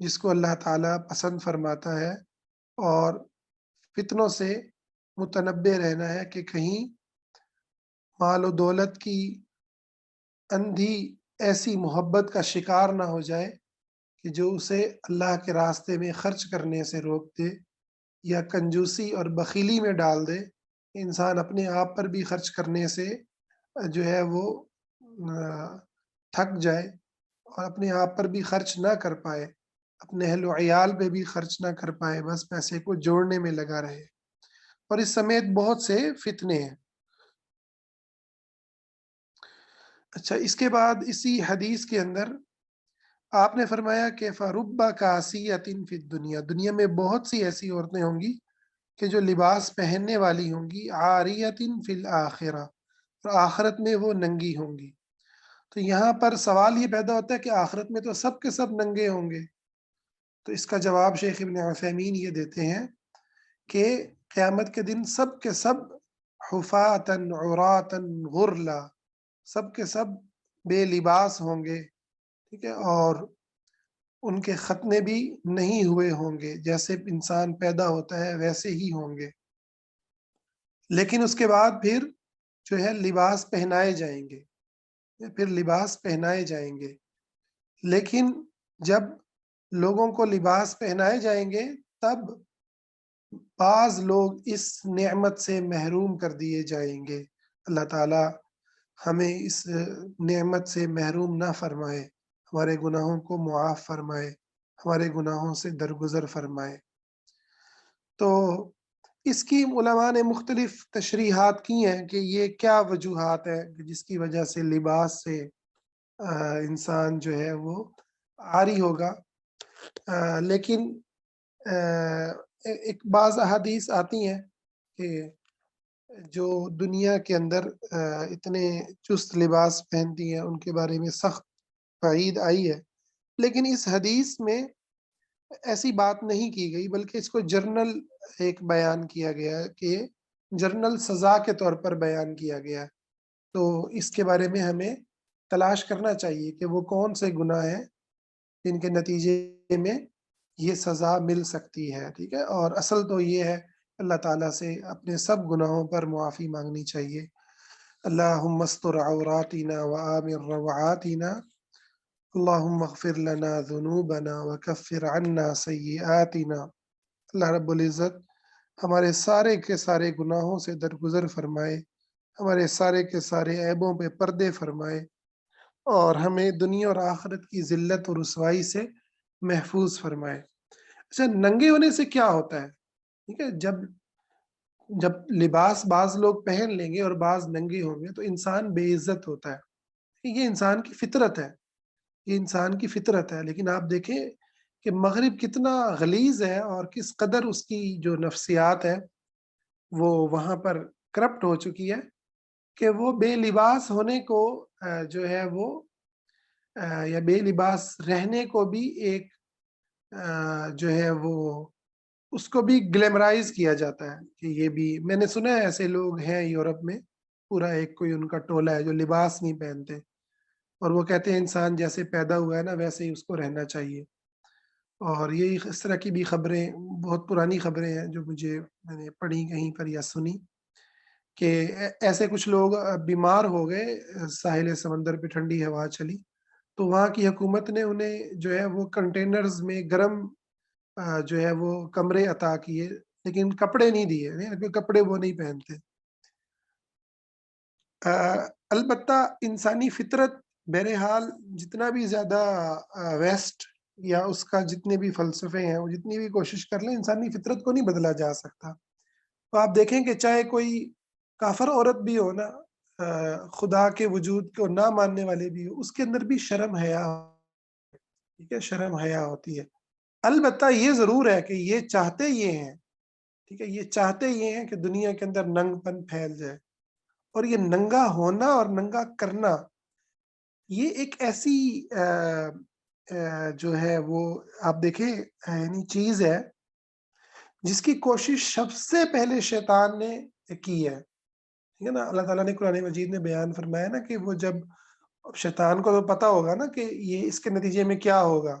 جس کو اللہ تعالیٰ پسند فرماتا ہے، اور فتنوں سے متنبع رہنا ہے کہ کہیں مال و دولت کی اندھی ایسی محبت کا شکار نہ ہو جائے کہ جو اسے اللہ کے راستے میں خرچ کرنے سے روک دے، یا کنجوسی اور بخیلی میں ڈال دے۔ انسان اپنے آپ پر بھی خرچ کرنے سے جو ہے وہ تھک جائے، اور اپنے آپ پر بھی خرچ نہ کر پائے، اپنے اہل و عیال پہ بھی خرچ نہ کر پائے، بس پیسے کو جوڑنے میں لگا رہے۔ اور اس سمیت بہت سے فتنے ہیں۔ اچھا، اس کے بعد اسی حدیث کے اندر آپ نے فرمایا کہ فَرُبَّ كَاسِيَةٍ فِي الدُّنْيَا، دنیا میں بہت سی ایسی عورتیں ہوں گی کہ جو لباس پہننے والی ہوں گی، عَارِيَةٍ فِي الْآخِرَةِ، اور آخرت میں وہ ننگی ہوں گی۔ تو یہاں پر سوال یہ پیدا ہوتا ہے کہ آخرت میں تو سب کے سب ننگے ہوں گے۔ تو اس کا جواب شیخ ابن عثیمین یہ دیتے ہیں کہ قیامت کے دن سب کے سب حفاۃً عراۃً غرلا، سب کے سب بے لباس ہوں گے، ٹھیک ہے، اور ان کے ختنے بھی نہیں ہوئے ہوں گے، جیسے انسان پیدا ہوتا ہے ویسے ہی ہوں گے، لیکن اس کے بعد پھر جو ہے لباس پہنائے جائیں گے، پھر لباس پہنائے جائیں گے۔ لیکن جب لوگوں کو لباس پہنائے جائیں گے، تب بعض لوگ اس نعمت سے محروم کر دیے جائیں گے۔ اللہ تعالیٰ ہمیں اس نعمت سے محروم نہ فرمائے، ہمارے گناہوں کو معاف فرمائے، ہمارے گناہوں سے درگزر فرمائے۔ تو اس کی علماء نے مختلف تشریحات کی ہیں کہ یہ کیا وجوہات ہیں جس کی وجہ سے لباس سے انسان جو ہے وہ عاری ہوگا۔ لیکن ایک بعض احادیث آتی ہیں کہ جو دنیا کے اندر اتنے چست لباس پہنتی ہیں ان کے بارے میں سخت وعید آئی ہے، لیکن اس حدیث میں ایسی بات نہیں کی گئی، بلکہ اس کو جرنل ایک بیان کیا گیا ہے، کہ جرنل سزا کے طور پر بیان کیا گیا ہے۔ تو اس کے بارے میں ہمیں تلاش کرنا چاہیے کہ وہ کون سے گناہ ہیں جن کے نتیجے میں یہ سزا مل سکتی ہے، ٹھیک ہے۔ اور اصل تو یہ ہے اللہ تعالیٰ سے اپنے سب گناہوں پر معافی مانگنی چاہیے۔ اللہم استر عوراتنا وآمن روعاتنا، اللہم اغفر لنا ذنوبنا وکفر عنا سیئاتنا۔ اللہ رب العزت ہمارے سارے کے سارے گناہوں سے درگزر فرمائے، ہمارے سارے کے سارے عیبوں پہ پردے فرمائے، اور ہمیں دنیا اور آخرت کی ذلت اور رسوائی سے محفوظ فرمائے۔ اچھا، ننگے ہونے سے کیا ہوتا ہے؟ ٹھیک ہے، جب لباس بعض لوگ پہن لیں گے اور بعض ننگے ہوں گے تو انسان بے عزت ہوتا ہے۔ یہ انسان کی فطرت ہے، یہ انسان کی فطرت ہے۔ لیکن آپ دیکھیں کہ مغرب کتنا غلیظ ہے، اور کس قدر اس کی جو نفسیات ہے وہ وہاں پر کرپٹ ہو چکی ہے، کہ وہ بے لباس ہونے کو جو ہے وہ یا بے لباس رہنے کو بھی ایک جو ہے وہ اس کو بھی گلیمرائز کیا جاتا ہے کہ یہ بھی، میں نے سنا ہے ایسے لوگ ہیں یورپ میں، پورا ایک کوئی ان کا ٹولہ ہے جو لباس نہیں پہنتے، اور وہ کہتے ہیں انسان جیسے پیدا ہوا ہے نا ویسے ہی اس کو رہنا چاہیے۔ اور یہ اس طرح کی بھی خبریں، بہت پرانی خبریں ہیں جو میں نے پڑھی کہیں پر یا سنی، کہ ایسے کچھ لوگ بیمار ہو گئے، ساحل سمندر پہ ٹھنڈی ہوا چلی تو وہاں کی حکومت نے انہیں جو ہے وہ کنٹینرز میں گرم جو ہے وہ کمرے عطا کیے، لیکن کپڑے نہیں دیے، کپڑے وہ نہیں پہنتے۔ البتہ انسانی فطرت بہرحال جتنا بھی زیادہ ویسٹ یا اس کا جتنے بھی فلسفے ہیں وہ جتنی بھی کوشش کر لیں، انسانی فطرت کو نہیں بدلا جا سکتا۔ تو آپ دیکھیں کہ چاہے کوئی کافر عورت بھی ہو نا، خدا کے وجود کو نہ ماننے والے بھی ہو، اس کے اندر بھی شرم حیا، ٹھیک ہے، شرم حیا ہوتی ہے۔ البتہ یہ ضرور ہے کہ یہ چاہتے یہ ہیں، ٹھیک ہے، یہ چاہتے یہ ہیں کہ دنیا کے اندر ننگ پن پھیل جائے، اور یہ ننگا ہونا اور ننگا کرنا یہ ایک ایسی جو ہے وہ آپ دیکھیں یعنی چیز ہے جس کی کوشش سب سے پہلے شیطان نے کی ہے، ٹھیک ہے نا۔ اللہ تعالیٰ نے قرآن مجید میں بیان فرمایا نا کہ وہ جب شیطان کو تو پتا ہوگا نا کہ یہ اس کے نتیجے میں کیا ہوگا،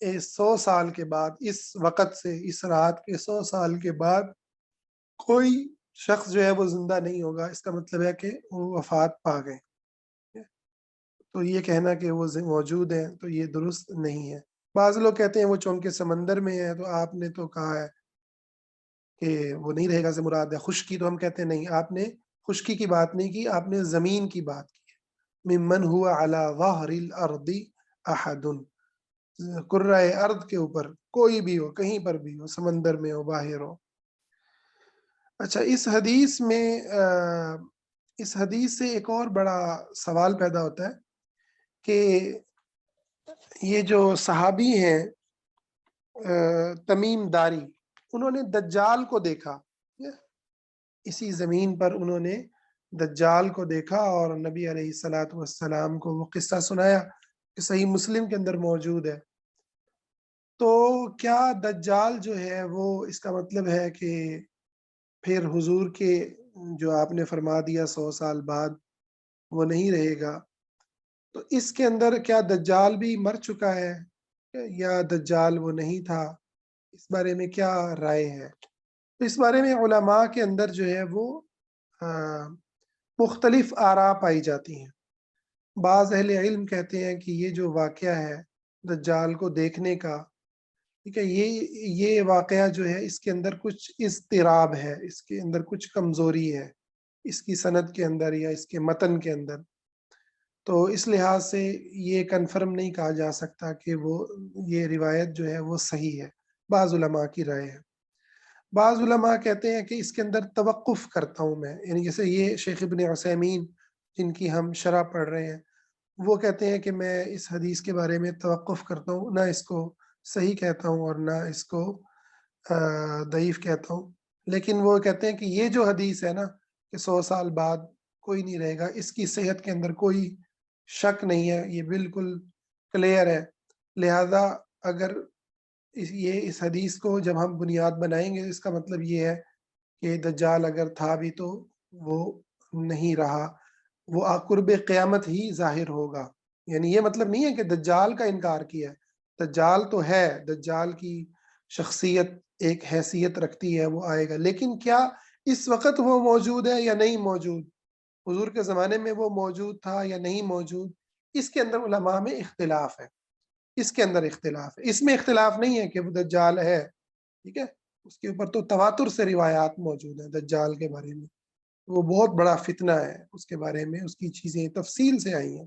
100 سال کے بعد، اس وقت سے، اس رات کے 100 سال کے بعد کوئی شخص جو ہے وہ زندہ نہیں ہوگا، اس کا مطلب ہے کہ وہ وفات پا گئے۔ تو یہ کہنا کہ وہ موجود ہیں تو یہ درست نہیں ہے۔ بعض لوگ کہتے ہیں وہ چونکہ سمندر میں ہے، تو آپ نے تو کہا ہے کہ وہ نہیں رہے گا سے مراد ہے خشکی، تو ہم کہتے ہیں نہیں، آپ نے خشکی کی بات نہیں کی، آپ نے زمین کی بات کی ہے۔ ممن ہوا علی ظہر الارض احد، کرۂ ارض کے اوپر کوئی بھی ہو، کہیں پر بھی ہو، سمندر میں ہو، باہر ہو۔ اچھا، اس حدیث سے ایک اور بڑا سوال پیدا ہوتا ہے کہ یہ جو صحابی ہیں تمیم داری، انہوں نے دجال کو دیکھا، اسی زمین پر انہوں نے دجال کو دیکھا، اور نبی علیہ الصلوۃ والسلام کو وہ قصہ سنایا کہ صحیح مسلم کے اندر موجود ہے۔ تو کیا دجال جو ہے وہ، اس کا مطلب ہے کہ پھر حضور کے جو آپ نے فرما دیا 100 سال بعد وہ نہیں رہے گا، تو اس کے اندر کیا دجال بھی مر چکا ہے یا دجال وہ نہیں تھا؟ اس بارے میں کیا رائے ہے؟ تو اس بارے میں علماء کے اندر جو ہے وہ مختلف آراء پائی جاتی ہیں۔ بعض اہل علم کہتے ہیں کہ یہ جو واقعہ ہے دجال کو دیکھنے کا، ٹھیک ہے، یہ واقعہ جو ہے اس کے اندر کچھ اضطراب ہے، اس کے اندر کچھ کمزوری ہے، اس کی سند کے اندر یا اس کے متن کے اندر، تو اس لحاظ سے یہ کنفرم نہیں کہا جا سکتا کہ وہ یہ روایت جو ہے وہ صحیح ہے۔ بعض علماء کی رائے ہے۔ بعض علماء کہتے ہیں کہ اس کے اندر توقف کرتا ہوں میں، یعنی جیسے یہ شیخ ابن عثیمین جن کی ہم شرح پڑھ رہے ہیں، وہ کہتے ہیں کہ میں اس حدیث کے بارے میں توقف کرتا ہوں، نہ اس کو صحیح کہتا ہوں اور نہ اس کو ضعیف کہتا ہوں۔ لیکن وہ کہتے ہیں کہ یہ جو حدیث ہے نا کہ 100 سال بعد کوئی نہیں رہے گا، اس کی صحت کے اندر کوئی شک نہیں ہے، یہ بالکل کلیئر ہے۔ لہذا اگر اس حدیث کو جب ہم بنیاد بنائیں گے، اس کا مطلب یہ ہے کہ دجال اگر تھا بھی تو وہ نہیں رہا، وہ قرب قیامت ہی ظاہر ہوگا۔ یعنی یہ مطلب نہیں ہے کہ دجال کا انکار کیا ہے، دجال تو ہے، دجال کی شخصیت ایک حیثیت رکھتی ہے، وہ آئے گا، لیکن کیا اس وقت وہ موجود ہے یا نہیں موجود، حضور کے زمانے میں وہ موجود تھا یا نہیں موجود، اس کے اندر علماء میں اختلاف ہے، اس کے اندر اختلاف ہے۔ اس میں اختلاف نہیں ہے کہ وہ دجال ہے، ٹھیک ہے، اس کے اوپر تو تواتر سے روایات موجود ہیں دجال کے بارے میں، وہ بہت بڑا فتنہ ہے، اس کے بارے میں اس کی چیزیں تفصیل سے آئی ہیں،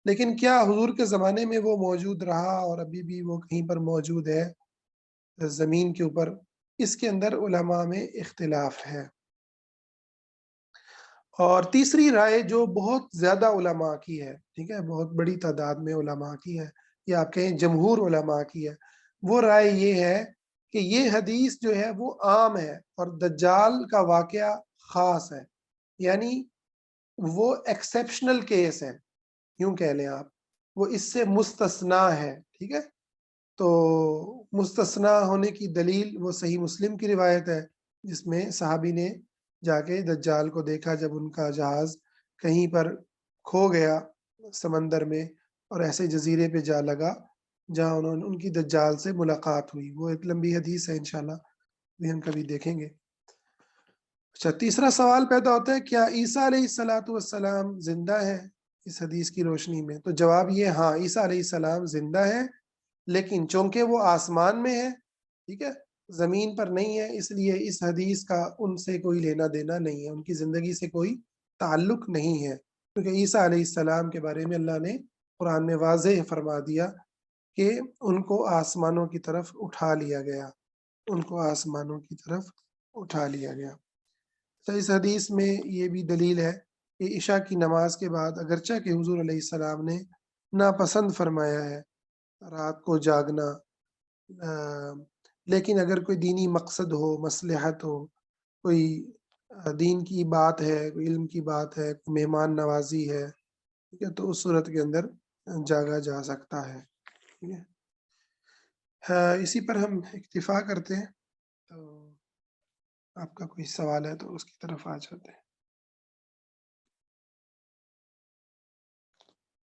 لیکن کیا حضور کے زمانے میں وہ موجود رہا اور ابھی بھی وہ کہیں پر موجود ہے زمین کے اوپر، اس کے اندر علماء میں اختلاف ہے۔ اور تیسری رائے جو بہت زیادہ علماء کی ہے، ٹھیک ہے، بہت بڑی تعداد میں علماء کی ہے، یا آپ کہیں جمہور علماء کی ہے، وہ رائے یہ ہے کہ یہ حدیث جو ہے وہ عام ہے اور دجال کا واقعہ خاص ہے، یعنی وہ ایکسیپشنل کیس ہے، یوں کہہ لیں آپ، وہ اس سے مستثنا ہے، ٹھیک ہے۔ تو مستثنا ہونے کی دلیل وہ صحیح مسلم کی روایت ہے، جس میں صحابی نے جا کے دجال کو دیکھا جب ان کا جہاز کہیں پر کھو گیا سمندر میں، اور ایسے جزیرے پہ جا لگا جہاں ان کی دجال سے ملاقات ہوئی۔ وہ ایک لمبی حدیث ہے، انشاءاللہ بھی ہم کبھی دیکھیں گے۔ اچھا، تیسرا سوال پیدا ہوتا ہے، کیا عیسیٰ علیہ الصلوۃ والسلام زندہ ہے اس حدیث کی روشنی میں؟ تو جواب یہ ہاں، عیسیٰ علیہ السلام زندہ ہے، لیکن چونکہ وہ آسمان میں ہے، ٹھیک ہے، زمین پر نہیں ہے، اس لیے اس حدیث کا ان سے کوئی لینا دینا نہیں ہے، ان کی زندگی سے کوئی تعلق نہیں ہے، کیونکہ عیسیٰ علیہ السلام کے بارے میں اللہ نے قرآن میں واضح فرما دیا کہ ان کو آسمانوں کی طرف اٹھا لیا گیا، ان کو آسمانوں کی طرف اٹھا لیا گیا۔ تو اس حدیث میں یہ بھی دلیل ہے کہ عشاء کی نماز کے بعد اگرچہ کہ حضور علیہ السلام نے ناپسند فرمایا ہے رات کو جاگنا، لیکن اگر کوئی دینی مقصد ہو، مصلحت ہو، کوئی دین کی بات ہے، کوئی علم کی بات ہے، کوئی مہمان نوازی ہے، ٹھیک ہے، تو اس صورت کے اندر جاگا جا سکتا ہے، ٹھیک ہے۔ اسی پر ہم اکتفا کرتے ہیں، تو آپ کا کوئی سوال ہے تو اس کی طرف آ جاتے ہیں۔